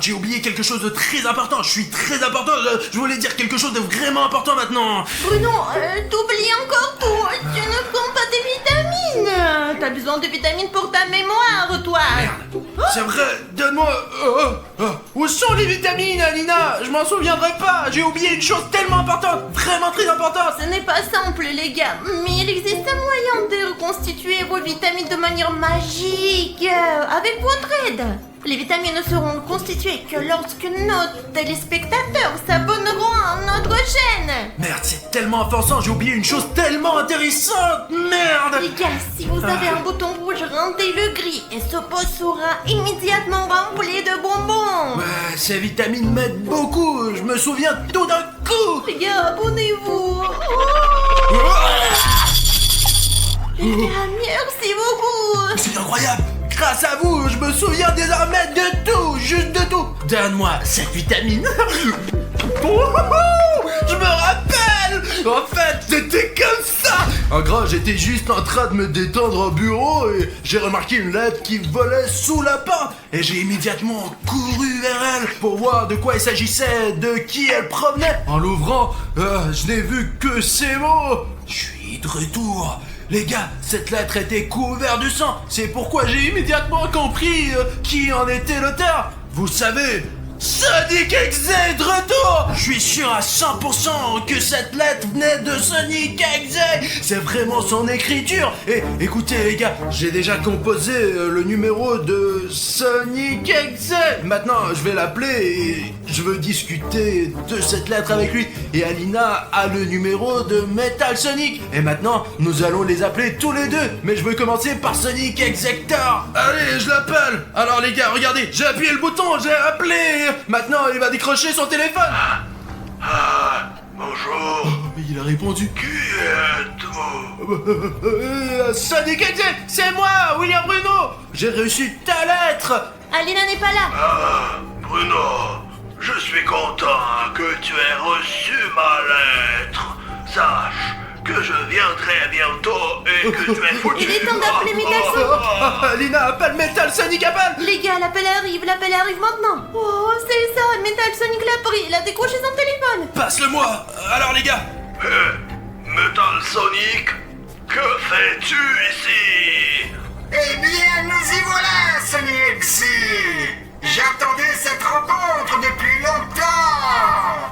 j'ai oublié quelque chose de très important. Je suis très important. Je voulais dire quelque chose de vraiment important maintenant. Bruno, t'oublies encore tout. Tu ne prends pas tes vitamines. T'as besoin de vitamines pour ta mémoire, toi. Merde, c'est vrai. Donne-moi... Où sont les vitamines, Alina? Je m'en souviendrai pas. J'ai oublié une chose tellement importante. Vraiment très importante. Ce n'est pas simple, les gars, mais il existe un moyen de reconstituer vos vitamines de manière magique, avec votre aide. Les vitamines ne seront constituées que lorsque nos téléspectateurs s'abonneront à notre chaîne. Merde, c'est tellement offensant. J'ai oublié une chose tellement intéressante. Merde. Les gars, si vous avez un bouton rouge, rendez-le gris et ce pot sera immédiatement rempli de bonbons. Ouais, ces vitamines m'aident beaucoup. Je me souviens tout d'un coup. Les gars, abonnez-vous. Les gars, merci beaucoup. C'est incroyable. Grâce à vous, je me souviens désormais de tout, juste de tout. Donne-moi cette vitamine. Je me rappelle. En fait, c'était comme ça. En gros, j'étais juste en train de me détendre au bureau et j'ai remarqué une lettre qui volait sous la porte. Et j'ai immédiatement couru vers elle pour voir de quoi il s'agissait, de qui elle provenait. En l'ouvrant, je n'ai vu que ces mots. Je suis de retour. Les gars, cette lettre était couverte de sang. C'est pourquoi j'ai immédiatement compris qui en était l'auteur. Vous savez, Sonic Exe de retour. Je suis sûr à 100% que cette lettre venait de Sonic Exe. C'est vraiment son écriture. Et écoutez les gars, j'ai déjà composé le numéro de Sonic Exe. Maintenant, je vais l'appeler et je veux discuter de cette lettre avec lui. Et Alina a le numéro de Metal Sonic. Et maintenant, nous allons les appeler tous les deux. Mais je veux commencer par Sonic Exector. Allez, je l'appelle. Alors les gars, regardez, j'ai appuyé le bouton, j'ai appelé. Maintenant, il va décrocher son téléphone. Bonjour. Mais il a répondu. Qui êtes-vous? Sonic Exe, c'est moi, William Bruno. J'ai reçu ta lettre. Alina n'est pas là. Bruno, je suis content que tu aies reçu ma lettre. Sache que je viendrai bientôt et que tu es foutu. Il est temps d'appeler Metal Sonic. Alina, appelle Metal Sonic, appelle. Les gars, l'appel arrive maintenant. Oh, c'est ça, Metal Sonic l'a pris, il a décroché son téléphone. Passe-le-moi. Alors les gars. Metal Sonic, que fais-tu ici? Eh bien, nous y voilà, Sonic Exe. J'attendais cette rencontre depuis longtemps.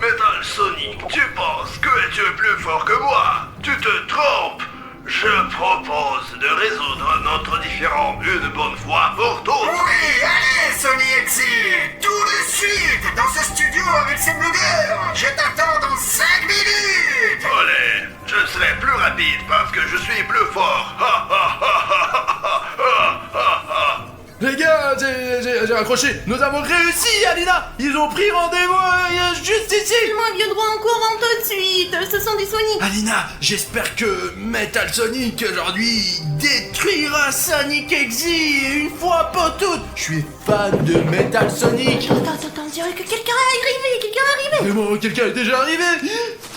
Metal Sonic, tu penses que tu es plus fort que moi? Tu te trompes. Je propose de résoudre notre différend une bonne fois pour toutes. Oui, allez, Sonic Exe. Tout de suite, dans ce studio avec ces blogueurs. Je t'attends dans 5 minutes. Olé, je serai plus rapide parce que je suis plus fort. Les gars, j'ai raccroché. Nous avons réussi, Alina. Ils ont pris rendez-vous juste ici. Ils m'en viendront en courant tout de suite. Ce sont des Sonic. Alina, j'espère que Metal Sonic aujourd'hui détruira Sonic Exe une fois pour toutes. Je suis fan de Metal Sonic. Attends, on dirait que quelqu'un est arrivé. Mais bon, quelqu'un est déjà arrivé.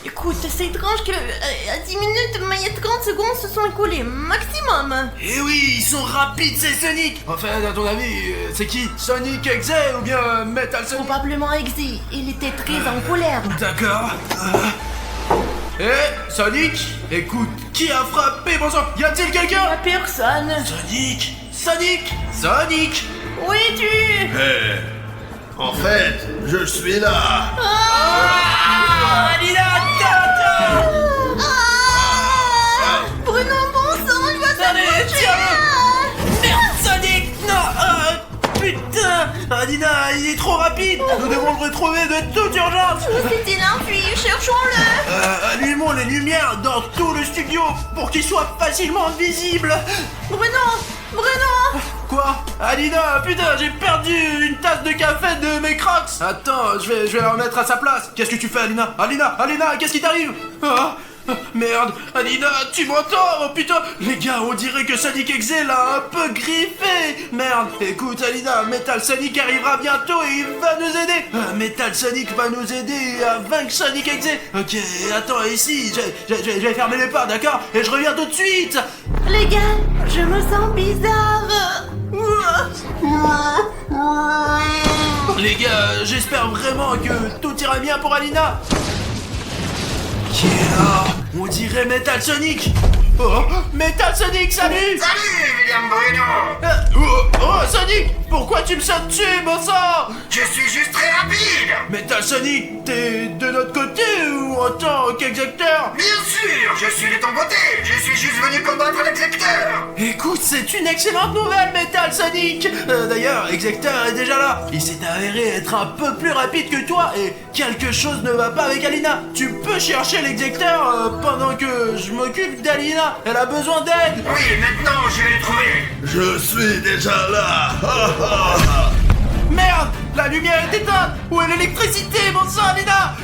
Écoute, c'est étrange que à 10 minutes, mais il y a 30 secondes se sont écoulées, maximum. Eh oui, ils sont rapides ces Sonic. Enfin, à ton avis, c'est qui? Sonic Exe ou bien Metal Sonic? Probablement Exe, il était très en colère. D'accord. Sonic, écoute, qui a frappé mon sang? Y a-t-il quelqu'un? La personne. Sonic. Où es-tu? En fait, je suis là. Alina, Bruno, bon sang, il va s'approcher. Merde, Sonic, non. Putain, Alina, il est trop rapide. Nous devons le retrouver de toute urgence. Où s'est-il enfui? Cherchons-le. Allumons les lumières dans tout le studio pour qu'il soit facilement visible. Bruno. Quoi? Alina, putain, j'ai perdu une tasse de café de mes Crocs. Attends, je vais la remettre à sa place. Qu'est-ce que tu fais, Alina? Alina, qu'est-ce qui t'arrive? Merde, Alina, tu m'entends? Oh putain, les gars, on dirait que Sonic Exe l'a un peu griffé. Merde, écoute Alina, Metal Sonic arrivera bientôt et il va nous aider. Metal Sonic va nous aider à vaincre Sonic Exe. Ok, attends, ici, je vais fermer les portes, d'accord? Et je reviens tout de suite. Les gars, je me sens bizarre. Les gars, j'espère vraiment que tout ira bien pour Alina. Qui est là? On dirait Metal Sonic. Oh, Metal Sonic, salut! Salut, William Bruno! Oh, Sonic! Pourquoi tu me sautes dessus, bon sang? Je suis juste très rapide! Metal Sonic, t'es de notre côté ou en tant qu'exécuteur? Bien sûr, je suis de ton côté! Je suis juste venu combattre l'exécuteur! Écoute, c'est une excellente nouvelle, Metal Sonic! D'ailleurs, Exector est déjà là. Il s'est avéré être un peu plus rapide que toi et quelque chose ne va pas avec Alina. Tu peux chercher l'Exector pendant que je m'occupe d'Alina. Elle a besoin d'aide. Oui, maintenant je vais le trouver! Je suis déjà là. Merde, la lumière est éteinte. Où est l'électricité, bon sang, Alina?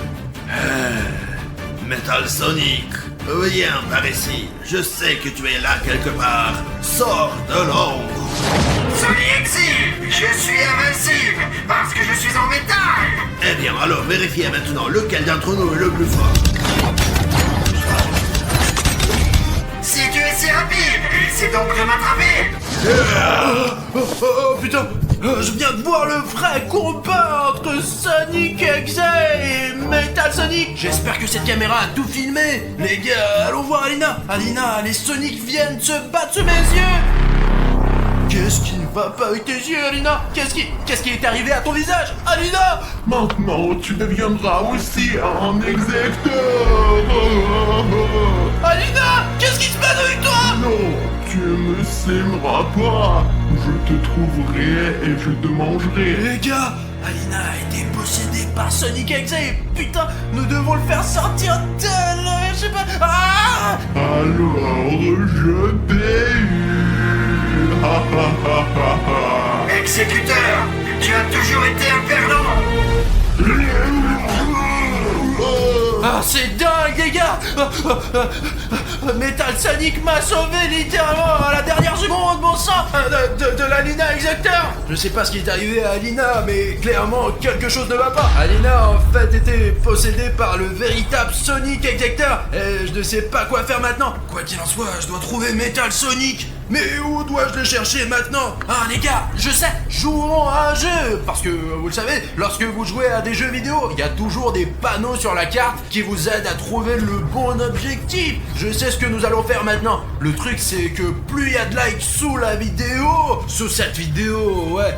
Metal Sonic, viens par ici. Je sais que tu es là quelque part. Sors de l'ombre. Sonic Exile! Je suis invincible! Parce que je suis en métal! Eh bien, alors vérifiez maintenant lequel d'entre nous est le plus fort. Si tu es si rapide, essaie donc de m'attraper! Oh, putain, je viens de voir le vrai combat entre Sonic Exe et Metal Sonic. J'espère que cette caméra a tout filmé. Les gars, allons voir Alina. Alina, les Sonic viennent se battre sous mes yeux. Qu'est-ce qui ne va pas avec tes yeux, Alina? Qu'est-ce qui est arrivé à ton visage, Alina? Maintenant, tu deviendras aussi un exécuteur. Alina, qu'est-ce qui se passe avec toi? Non, tu ne s'aimeras pas. Je te trouverai et je te mangerai. Les gars, Alina a été possédée par Sonic Exe et putain, nous devons le faire sortir d'elle. Je sais pas. Ah! Alors, je t'ai eu. Exécuteur, tu as toujours été un perdant! Ah, c'est dingue, les gars! Metal Sonic m'a sauvé littéralement à la dernière seconde, bon sang! De l'Alina Exector! Je sais pas ce qui est arrivé à Alina, mais clairement, quelque chose ne va pas. Alina a en fait été possédée par le véritable Sonic Exector, et je ne sais pas quoi faire maintenant. Quoi qu'il en soit, je dois trouver Metal Sonic. Mais où dois-je le chercher maintenant? Ah les gars, je sais, jouons à un jeu. Parce que, vous le savez, lorsque vous jouez à des jeux vidéo, il y a toujours des panneaux sur la carte qui vous aident à trouver le bon objectif. Je sais ce que nous allons faire maintenant. Le truc c'est que plus il y a de likes sous la vidéo, sous cette vidéo, ouais,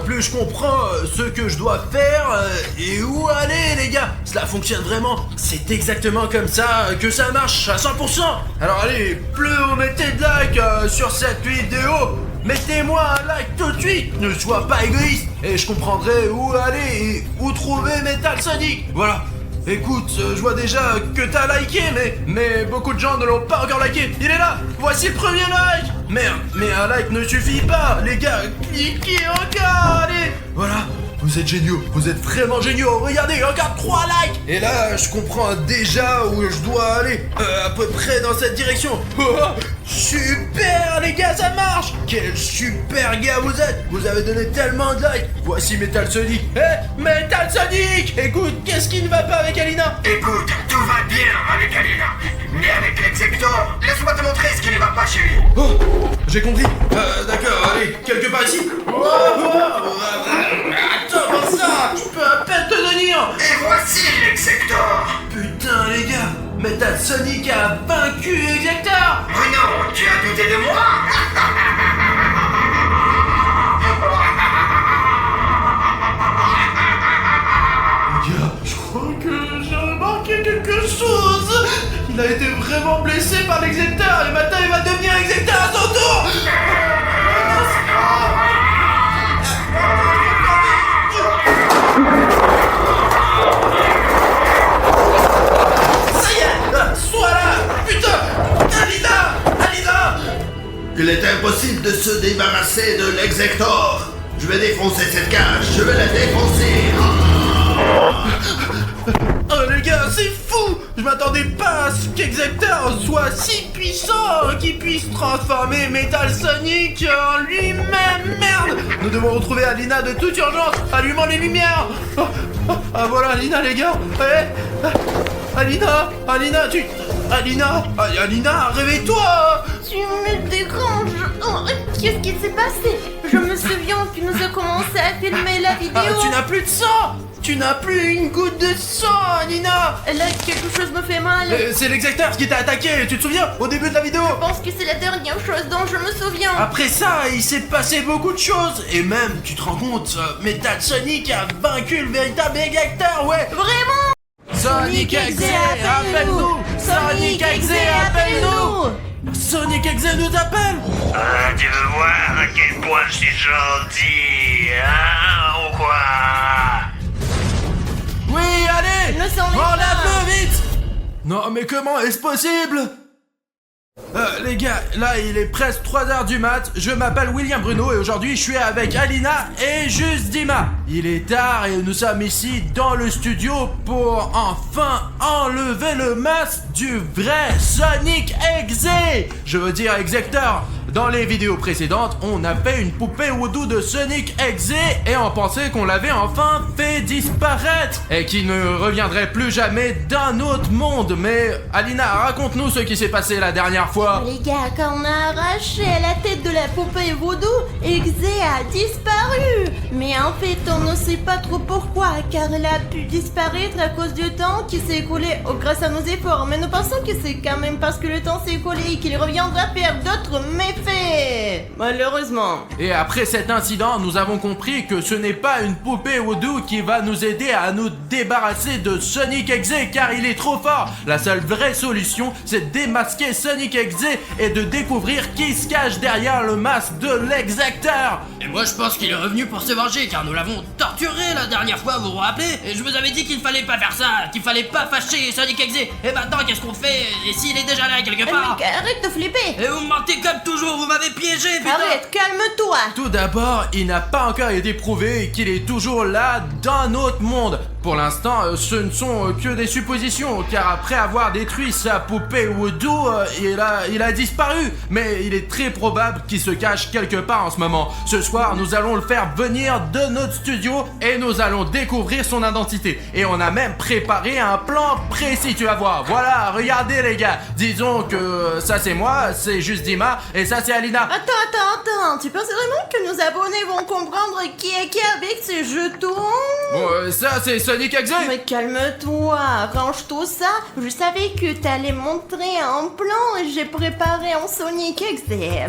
plus je comprends ce que je dois faire et où aller les gars. Cela fonctionne vraiment, c'est exactement comme ça que ça marche à 100%. Alors allez, plus vous mettez de likes sur cette vidéo, mettez-moi un like tout de suite. Ne sois pas égoïste et je comprendrai où aller et où trouver Metal Sonic. Voilà. Écoute, je vois déjà que t'as liké, mais beaucoup de gens ne l'ont pas encore liké. Il est là. Voici le premier like. Merde, mais un like ne suffit pas, les gars. Cliquez encore, allez. Voilà. Vous êtes géniaux, vous êtes vraiment géniaux. Regardez, encore 3 likes. Et là, je comprends déjà où je dois aller. À peu près dans cette direction. Super, les gars, ça marche. Quel super gars vous êtes. Vous avez donné tellement de likes. Voici Metal Sonic. Metal Sonic. Écoute, qu'est-ce qui ne va pas avec Alina? Écoute, tout va bien avec Alina. Mais avec l'Exector, laisse-moi te montrer ce qui ne va pas chez lui. Oh, j'ai compris. D'accord, allez, quelque part ici. Attends, comme ça, je peux à peine te tenir. Et voici l'Exector. Putain, les gars, Metal Sonic a vaincu Exector. Bruno, tu as douté de moi? Les gars, je crois que j'ai remarqué quelque chose. Il a été vraiment blessé par l'Exector et maintenant il va devenir Exector à son tour. Ça y est, sois là. Putain, Alina. Il est impossible de se débarrasser de l'Exector. Je vais défoncer cette cage, je vais la défoncer. Oh les gars, c'est fou! Je m'attendais pas à ce qu'Exector soit si puissant qu'il puisse transformer Metal Sonic en lui-même! Merde! Nous devons retrouver Alina de toute urgence! Allumons les lumières! Ah voilà Alina les gars! Alina, tu Alina, Alina, réveille-toi! Tu me déranges. Oh, qu'est-ce qui s'est passé? Je me souviens que nous avons commencé à filmer la vidéo. Ah, tu n'as plus de sang! Tu n'as plus une goutte de sang, Alina! Là, quelque chose me fait mal. C'est l'exacteur qui t'a attaqué, tu te souviens? Au début de la vidéo! Je pense que c'est la dernière chose dont je me souviens. Après ça, il s'est passé beaucoup de choses! Et même, tu te rends compte, Metal Sonic a vaincu le véritable exacteur, ouais! Vraiment? Sonic Exe, appelle-nous! Sonic Exe, appelle-nous! Sonic Exe nous appelle! Ah, tu veux voir à quel point je suis gentil, hein, ou quoi? Oui, allez! Le sang n'est On pas. l'a vite! Non, mais comment est-ce possible? Les gars, là il est presque 3h du mat, je m'appelle William Bruno et aujourd'hui je suis avec Alina et Juste Dima. Il est tard et nous sommes ici dans le studio pour enfin enlever le masque du vrai Sonic Exe. Je veux dire Exactor. Dans les vidéos précédentes, on a fait une poupée Voodoo de Sonic Exe et on pensait qu'on l'avait enfin fait disparaître et qu'il ne reviendrait plus jamais d'un autre monde. Mais Alina, raconte-nous ce qui s'est passé la dernière fois. Les gars, quand on a arraché la tête de la poupée Voodoo, Exe a disparu. Mais en fait, on ne sait pas trop pourquoi, car elle a pu disparaître à cause du temps qui s'est écoulé grâce à nos efforts. Mais nous pensons que c'est quand même parce que le temps s'est écoulé et qu'il reviendra faire d'autres méfaits. Malheureusement. Et après cet incident, nous avons compris que ce n'est pas une poupée Voodoo qui va nous aider à nous débarrasser de Sonic Exe car il est trop fort. La seule vraie solution, c'est de démasquer Sonic Exe et de découvrir qui se cache derrière le masque de l'exacteur. Et moi je pense qu'il est revenu pour se venger car nous l'avons torturé la dernière fois, vous vous rappelez? Et je vous avais dit qu'il fallait pas faire ça, qu'il fallait pas fâcher Sonic Exe. Et maintenant qu'est-ce qu'on fait? Et s'il est déjà là quelque part? Mec, arrête de flipper. Et vous me mentez comme toujours, vous m'avez piégé, putain! Arrête, calme-toi. Tout d'abord, il n'a pas encore été prouvé qu'il est toujours là d'un autre monde. Pour l'instant, ce ne sont que des suppositions, car après avoir détruit sa poupée Voodoo, il a disparu. Mais il est très probable qu'il se cache quelque part en ce moment. Ce soir, nous allons le faire venir de notre studio et nous allons découvrir son identité. Et on a même préparé un plan précis, tu vas voir. Voilà, regardez les gars. Disons que ça c'est moi, c'est Juste Dima, et ça c'est Alina. Attends, tu penses vraiment que nos abonnés vont comprendre qui est qui avec ces jetons? Bon, ça c'est Sonic Exe. Mais calme-toi, range tout ça. Je savais que t'allais montrer un plan et j'ai préparé un Sonic Exe,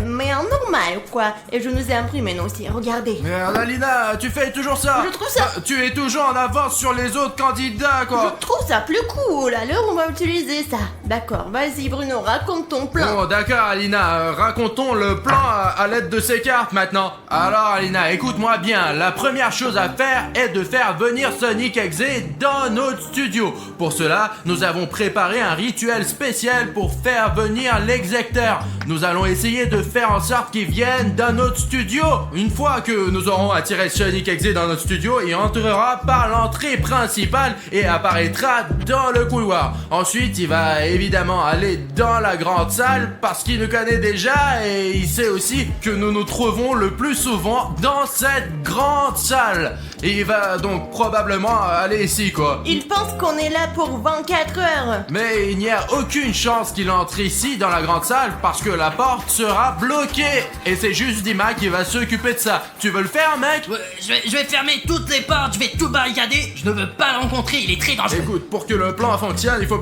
mais en normal quoi. Et je nous ai imprimé nous aussi, regardez. Merde, Alina, tu fais toujours ça. Je trouve ça- Tu es toujours en avance sur les autres candidats, quoi. Je trouve ça plus cool, alors on va utiliser ça. D'accord, vas-y Bruno, raconte ton plan. Bon, d'accord, Alina, racontons le plan à l'aide de ces cartes maintenant. Alors, Alina, écoute-moi bien. La première chose à faire est de faire venir Sonic Exe dans notre studio. Pour cela, nous avons préparé un rituel spécial pour faire venir l'exacteur. Nous allons essayer de faire en sorte qu'il vienne dans notre studio. Une fois que nous aurons attiré Sonic Exe dans notre studio, il entrera par l'entrée principale et apparaîtra dans le couloir. Ensuite, il va évidemment aller dans la grande salle parce qu'il nous connaît déjà et il sait aussi que nous nous trouvons le plus souvent dans cette grande salle. Et il va donc probablement aller ici, quoi. Il pense qu'on est là pour 24 heures. Mais il n'y a aucune chance qu'il entre ici dans la grande salle parce que la porte sera bloquée. Et c'est juste Dima qui va s'occuper de ça. Tu veux le faire, mec? Ouais, je vais fermer toutes les portes, je vais tout barricader. Je ne veux pas le rencontrer, il est très dangereux. Écoute, pour que le plan fonctionne, il faut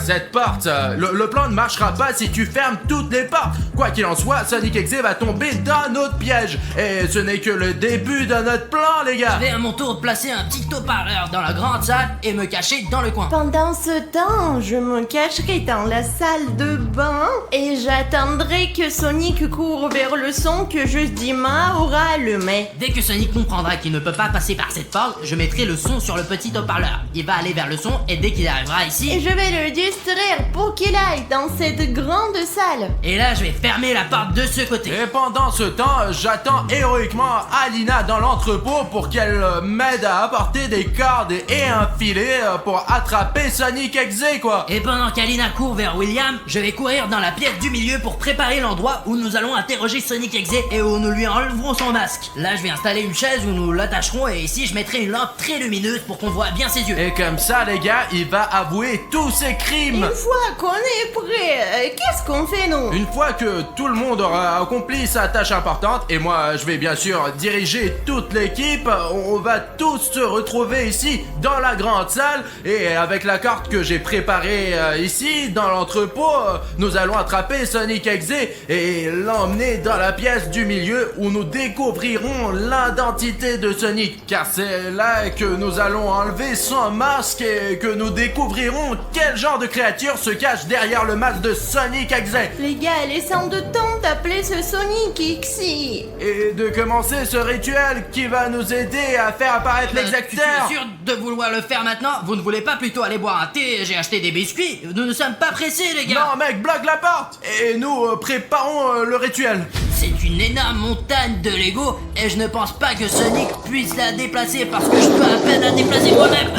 cette porte. Le plan ne marchera pas si tu fermes toutes les portes. Quoi qu'il en soit, Sonic Exe va tomber dans notre piège. Et ce n'est que le début de notre plan, les gars. Je vais à mon tour placer un petit haut-parleur dans la grande salle et me cacher dans le coin. Pendant ce temps, je me cacherai dans la salle de bain et j'attendrai que Sonic court vers le son que Juste Dima aura allumé. Dès que Sonic comprendra qu'il ne peut pas passer par cette porte, je mettrai le son sur le petit haut-parleur. Il va aller vers le son et dès qu'il arrivera Et ici... je vais le distraire pour qu'il aille dans cette grande salle. Et là, je vais fermer la porte de ce côté. Et pendant ce temps, j'attends héroïquement Alina dans l'entrepôt pour qu'elle m'aide à apporter des cordes et un filet pour attraper Sonic Exe, quoi. Et pendant qu'Alina court vers William, je vais courir dans la pièce du milieu pour préparer l'endroit où nous allons interroger Sonic Exe et où nous lui enleverons son son masque. Là, je vais installer une chaise où nous l'attacherons et ici, je mettrai une lampe très lumineuse pour qu'on voit bien ses yeux. Et comme ça, les gars, il va avouer tous ses crimes. Une fois qu'on est prêt, qu'est-ce qu'on fait, nous? Une fois que tout le monde aura accompli sa tâche importante, et moi je vais bien sûr diriger toute l'équipe, on va tous se retrouver ici dans la grande salle, et avec la carte que j'ai préparée ici dans l'entrepôt, nous allons attraper Sonic Exe et l'emmener dans la pièce du milieu où nous découvrirons l'identité de Sonic, car c'est là que nous allons enlever son masque et que nous découvrirons quel genre de créature se cache derrière le masque de Sonic Exe. Les gars, il est sans de temps d'appeler ce Sonic Xy. Et de commencer ce rituel qui va nous aider à faire apparaître Tu l'exacteur. es sûr de vouloir le faire maintenant? Vous ne voulez pas plutôt aller boire un thé? J'ai acheté des biscuits. Nous ne sommes pas pressés, les gars. Non mec, bloque la porte. Et nous préparons le rituel. C'est une énorme montagne de Lego et je ne pense pas que Sonic puisse la déplacer parce que je peux à peine la déplacer moi-même.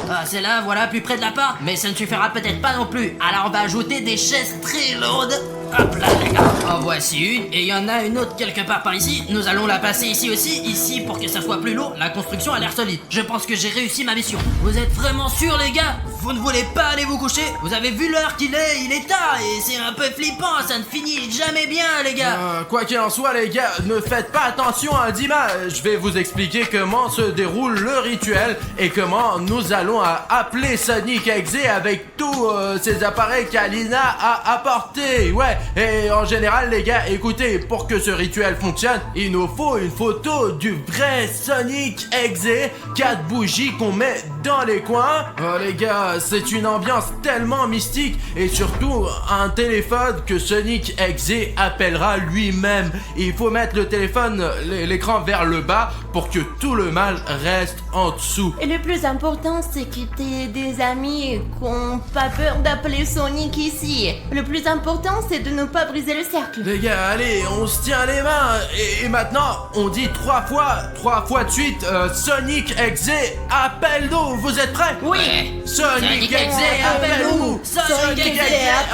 Ah, c'est là, voilà, plus près de la porte, mais ça ne suffira peut-être pas non plus. Alors on va ajouter des chaises très lourdes. Hop là, les gars. En voici une, et il y en a une autre quelque part par ici. Nous allons la passer ici aussi, ici pour que ça soit plus lourd. La construction a l'air solide. Je pense que j'ai réussi ma mission. Vous êtes vraiment sûrs, les gars? Vous ne voulez pas aller vous coucher? Vous avez vu l'heure qu'il est? Il est tard et c'est un peu flippant. Ça ne finit jamais bien, les gars. Quoi qu'il en soit, les gars, ne faites pas attention à Dima. Je vais vous expliquer comment se déroule le rituel et comment nous allons appeler Sonic Exe avec tous ces appareils qu'Alina a apportés. Ouais, et en général, les gars, écoutez, pour que ce rituel fonctionne, il nous faut une photo du vrai Sonic Exe, 4 bougies qu'on met dans les coins. Oh, les gars, c'est une ambiance tellement mystique et surtout un téléphone que Sonic Exe appellera lui-même. Il faut mettre le téléphone, l'écran vers le bas pour que tout le mal reste en dessous. Et le plus important, c'est que t'aies des amis qui n'ont pas peur d'appeler Sonic ici. Le plus important, c'est de ne pas briser le cercle. Les gars, allez, on se tient les mains et maintenant on dit 3 fois de suite Sonic Exe, appelle-nous. Vous êtes prêts? Oui. Sonic Exe, appelle-nous. Sonic Exe,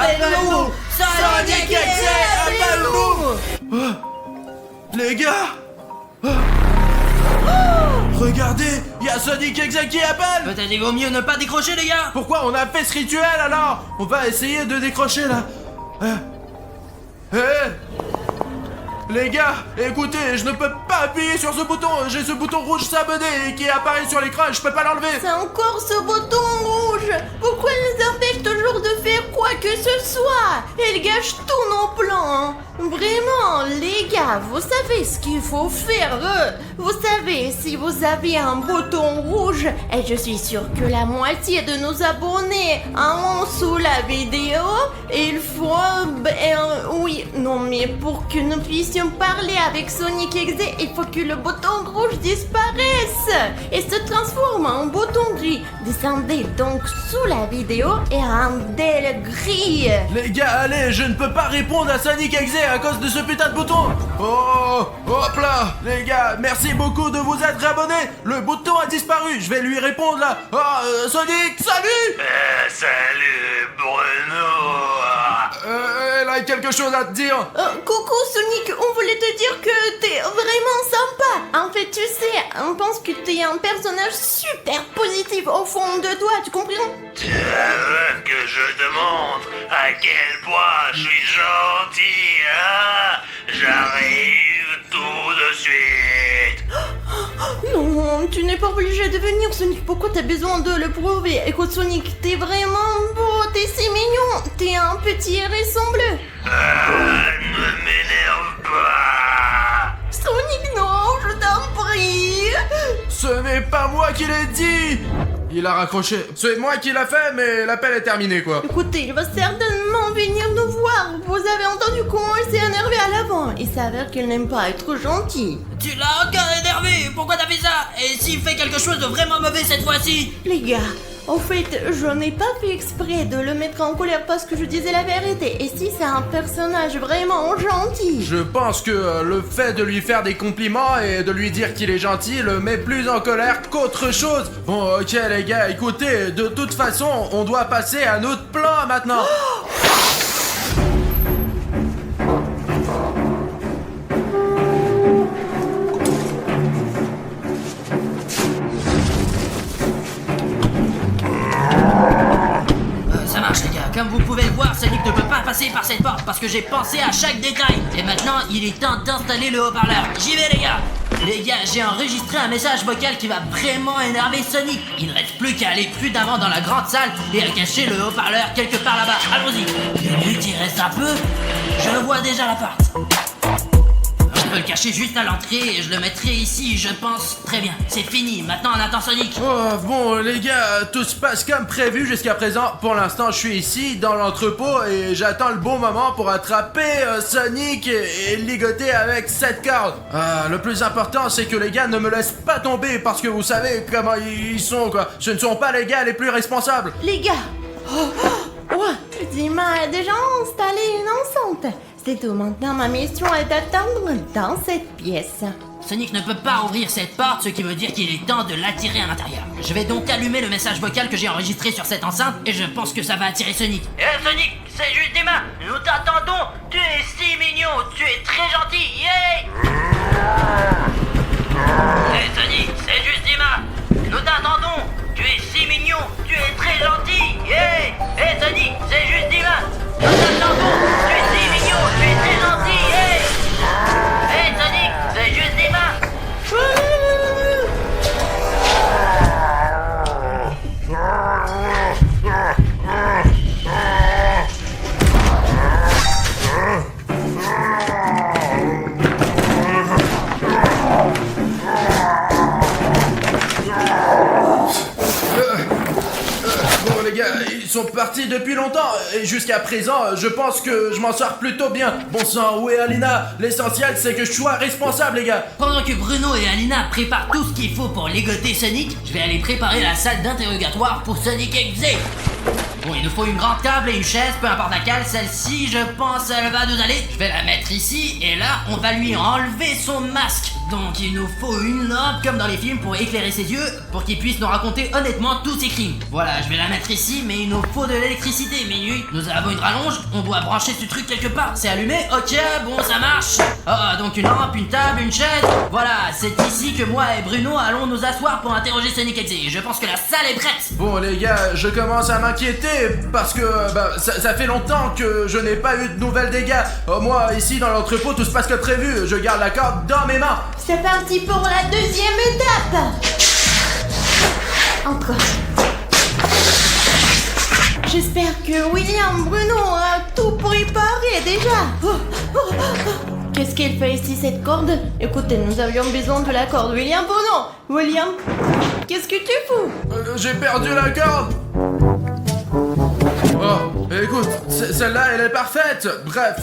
appelle-nous. Sonic Exe, appelle-nous. Les gars, regardez, il y a Sonic Exe qui appelle. Peut-être il vaut mieux ne pas décrocher, les gars. Pourquoi on a fait ce rituel alors? On va essayer de décrocher là. Les gars, écoutez, je ne peux pas appuyer sur ce bouton. J'ai ce bouton rouge s'abonner qui apparaît sur l'écran et je peux pas l'enlever. C'est encore ce bouton rouge. Pourquoi il nous empêche toujours de faire quoi que ce soit? Il gâche tous nos plans. Vraiment, les gars, vous savez ce qu'il faut faire. Vous savez, si vous avez un bouton rouge, et je suis sûre que la moitié de nos abonnés en ont sous la vidéo, il faut... oui, non mais pour que nous puissions parler avec Sonic Exe, il faut que le bouton rouge disparaisse et se transforme en bouton gris. Descendez donc sous la vidéo et rendez le gris. Les gars, allez, je ne peux pas répondre à Sonic Exe à cause de ce putain de bouton. Oh, hop là, les gars, merci beaucoup de vous être abonnés. Le bouton a disparu, je vais lui répondre là. Oh, Sonic, salut. Salut Bruno. Elle a quelque chose à te dire. Coucou Sonic, on voulait te dire que t'es vraiment sympa. En fait, tu sais, on pense que t'es un personnage super positif au fond de toi, tu comprends? Tu veux que je te montre à quel point je suis gentil, hein? J'arrive tout de suite. Non, tu n'es pas obligé de venir Sonic, pourquoi t'as besoin de le prouver? Écoute Sonic, t'es vraiment beau, t'es si mignon, t'es un petit hérisson bleu. Ne m'énerve pas. Sonic, non, je t'en prie. Ce n'est pas moi qui l'ai dit. Il a raccroché. C'est moi qui l'a fait, mais l'appel est terminé quoi. Écoutez, il va certainement venir nous voir. Vous avez entendu comment il s'est énervé à l'avant. Il s'avère qu'il n'aime pas être gentil. Tu l'as encore énervé. Pourquoi t'as fait ça? Et s'il fait quelque chose de vraiment mauvais cette fois-ci? Les gars, en fait, je n'ai pas fait exprès de le mettre en colère parce que je disais la vérité. Et si c'est un personnage vraiment gentil? Je pense que le fait de lui faire des compliments et de lui dire qu'il est gentil le met plus en colère qu'autre chose. Bon, ok les gars, écoutez, de toute façon, on doit passer à notre plan maintenant. comme vous pouvez le voir, Sonic ne peut pas passer par cette porte parce que j'ai pensé à chaque détail. Et maintenant, il est temps d'installer le haut-parleur. J'y vais les gars. Les gars, j'ai enregistré un message vocal qui va vraiment énerver Sonic. Il ne reste plus qu'à aller plus d'avant dans la grande salle et à cacher le haut-parleur quelque part là-bas. Allons-y. Minute, il reste un peu. Je vois déjà la porte. Je peux le cacher juste à l'entrée et je le mettrai ici, je pense. Très bien, c'est fini. Maintenant, on attend Sonic. Oh, bon, les gars, tout se passe comme prévu jusqu'à présent. Pour l'instant, je suis ici, dans l'entrepôt, et j'attends le bon moment pour attraper Sonic et ligoter avec cette corde. Le plus important, c'est que les gars ne me laissent pas tomber, parce que vous savez comment ils sont, quoi. Ce ne sont pas les gars les plus responsables. Les gars. Ouais, Dima a déjà installé une enceinte. C'est tout, maintenant ma mission est d'attendre dans cette pièce. Sonic ne peut pas ouvrir cette porte, ce qui veut dire qu'il est temps de l'attirer à l'intérieur. Je vais donc allumer le message vocal que j'ai enregistré sur cette enceinte et je pense que ça va attirer Sonic. Sonic, c'est juste Dima, nous t'attendons. Tu es si mignon, tu es très gentil, yeah. Sonic, c'est juste Dima, nous t'attendons. Tu es si mignon, tu es très gentil, yeah. Sonic, c'est juste Dima, nous t'attendons. Tu es si mignon, tu es très gentil, yeah. Sonic, c'est juste Dima. Bon, les gars, ils sont partis depuis longtemps, et jusqu'à présent, je pense que je m'en sors plutôt bien. Bon sang, où est Alina? L'essentiel, c'est que je sois responsable, les gars. Pendant que Bruno et Alina préparent tout ce qu'il faut pour ligoter Sonic, je vais aller préparer la salle d'interrogatoire pour Sonic XZ. Bon, il nous faut une grande table et une chaise, peu importe laquelle. Celle-ci, je pense, elle va nous aller. Je vais la mettre ici, et là, on va lui enlever son masque. Donc, il nous faut une lampe, comme dans les films, pour éclairer ses yeux, pour qu'il puisse nous raconter honnêtement tous ses crimes. Voilà, je vais la mettre ici, mais il nous faut de l'électricité, Minuit. Nous avons une rallonge, on doit brancher ce truc quelque part. C'est allumé? Ok, bon, ça marche. Donc une lampe, une table, une chaise. Voilà, c'est ici que moi et Bruno allons nous asseoir pour interroger Sonic XZ. Je pense que la salle est prête. Bon, les gars, je commence à m'inquiéter, parce que ça fait longtemps que je n'ai pas eu de nouvelles des gars. Moi, ici, dans l'entrepôt, tout se passe comme prévu. Je garde la corde dans mes mains. C'est parti pour la deuxième étape. Encore. J'espère que William Bruno a tout préparé déjà. Qu'est-ce qu'elle fait ici, cette corde? Écoutez, nous avions besoin de la corde. William Bruno. William, qu'est-ce que tu fous? J'ai perdu la corde. Oh, écoute, celle-là, elle est parfaite. Bref,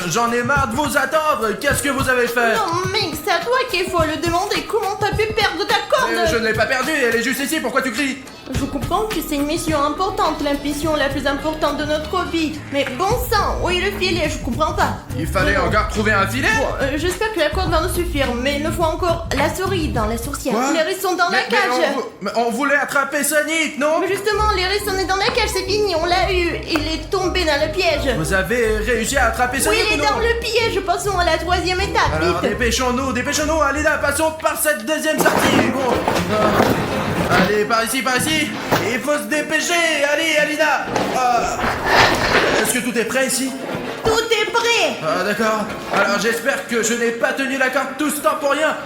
j'en ai marre de vous attendre. Qu'est-ce que vous avez fait? Non, mec, c'est à toi qu'il faut le demander. Comment t'as pu perdre ta corde? Je ne l'ai pas perdue, elle est juste ici. Pourquoi tu cries? Je comprends que c'est une mission importante, la mission la plus importante de notre vie. Mais bon sang, où est le filet? Je comprends pas. Il fallait encore trouver un filet? Bon, j'espère que la corde va nous suffire, mais il nous faut encore la souris dans la sourcière. Quoi? Les risques sont dans la cage. Mais on voulait attraper Sonic, non? Mais justement, les risques sont dans la cage, c'est fini, on l'a eu. Il est tombé dans le piège. Vous avez réussi à attraper Oui, Sonic il ou est non? dans le piège. Passons à la troisième étape. Alors Vite. dépêchons-nous, Alina, passons par cette deuxième sortie. Bon. Allez, par ici. Il faut se dépêcher. Allez, Alina. Est-ce que tout est prêt ici? Tout est prêt. D'accord. Alors j'espère que je n'ai pas tenu la corde tout ce temps pour rien.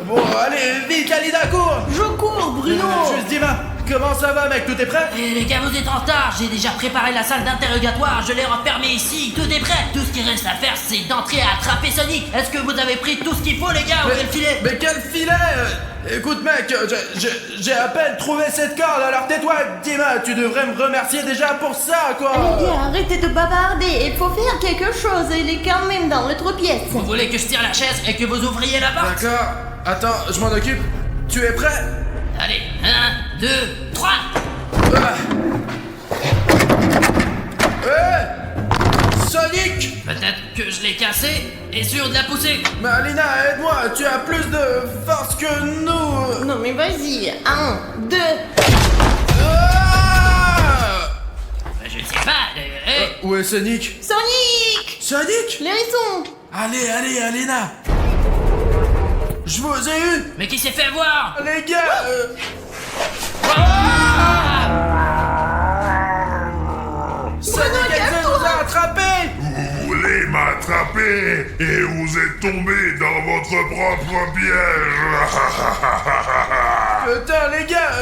Bon, allez, vite, Alina, cours. Je cours, Bruno. Juste Dima, comment ça va, mec? Tout est prêt? Et les gars, vous êtes en retard. J'ai déjà préparé la salle d'interrogatoire. Je l'ai refermée ici. Tout est prêt. Tout ce qui reste à faire, c'est d'entrer à attraper Sonic. Est-ce que vous avez pris tout ce qu'il faut, les gars? Où est le filet? Mais quel filet? Écoute, mec, j'ai à peine trouvé cette corde, alors tais-toi, Dima, tu devrais me remercier déjà pour ça, quoi. Les gars, arrêtez de bavarder. Il faut faire quelque chose. Il est quand même dans l'autre pièce. Vous voulez que je tire la chaise et que vous ouvriez la porte? D'accord, attends, je m'en occupe. Tu es prêt? Allez, 1, 2, 3. Sonic! Peut-être que je l'ai cassé et sûr de la pousser. Mais Alina, aide-moi, tu as plus de force que nous. Non mais vas-y. 1, 2. Je ne sais pas. Où est Sonic? Sonic! Sonic? Les hérissons! Allez, Alina. Je vous ai eu. Mais qui s'est fait voir? Les gars, Sonic X nous a attrapés. Vous voulez m'attraper et vous êtes tombé dans votre propre piège. Putain les gars,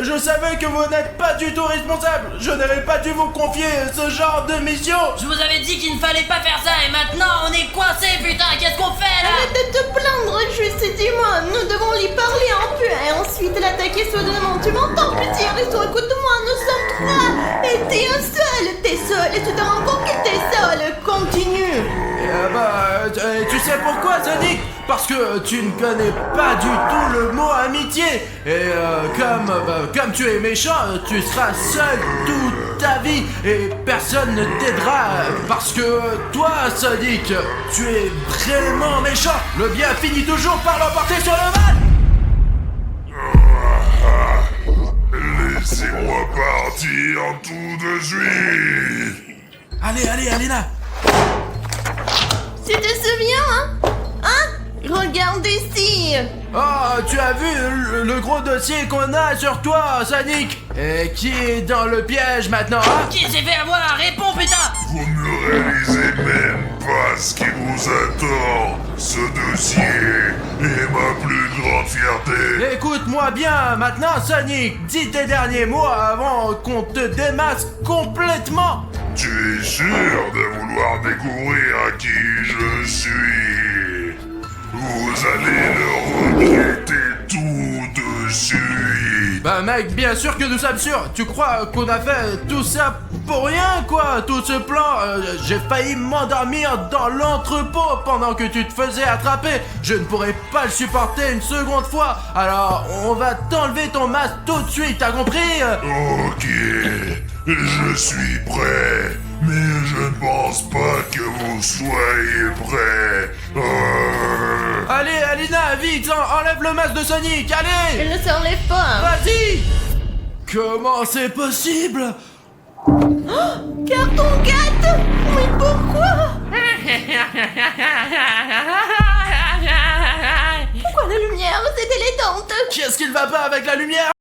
je savais que vous n'êtes pas du tout responsable. Je n'aurais pas dû vous confier ce genre de mission. Je vous avais dit qu'il ne fallait pas faire ça et maintenant on est coincé, putain, qu'est-ce qu'on fait là? Arrête de te plaindre, juste dis-moi, nous devons lui parler un peu et ensuite l'attaquer soudainement. Tu m'entends, petit Aristo? Écoute-moi, nous sommes 3 et t'es seul et tu te rends compte que t'es seul. Continue. Tu sais pourquoi, Sonic? Parce que tu ne connais pas du tout le mot amitié. Et comme tu es méchant, tu seras seul toute ta vie et personne ne t'aidera. Parce que toi, Sonic, tu es vraiment méchant. Le bien finit toujours par l'emporter sur le mal. Laissez-moi partir tout de suite. Allez, Alina. Tu te souviens, hein? Regarde ici. Oh, tu as vu le gros dossier qu'on a sur toi, Sonic? Et qui est dans le piège maintenant, hein? Qui s'est fait avoir? Réponds, putain! Vous ne réalisez même pas ce qui vous attend. Ce dossier est ma plus grande fierté. Écoute-moi bien, maintenant, Sonic, dis tes derniers mots avant qu'on te démasque complètement. Tu es sûr de vouloir découvrir qui je suis? Vous allez le regretter tout de suite. Bah mec, bien sûr que nous sommes sûrs. Tu crois qu'on a fait tout ça pour rien, quoi? Tout ce plan, j'ai failli m'endormir dans l'entrepôt pendant que tu te faisais attraper. Je ne pourrais pas le supporter une seconde fois. Alors, on va t'enlever ton masque tout de suite, t'as compris? Ok, je suis prêt, mais je ne pense pas que vous soyez prêts. Allez, Alina, vite, enlève le masque de Sonic, allez! Elle ne s'enlève pas. Vas-y! Comment c'est possible? Carton 4. Mais pourquoi? Pourquoi la lumière? C'est délétante. Qu'est-ce qu'il va pas avec la lumière?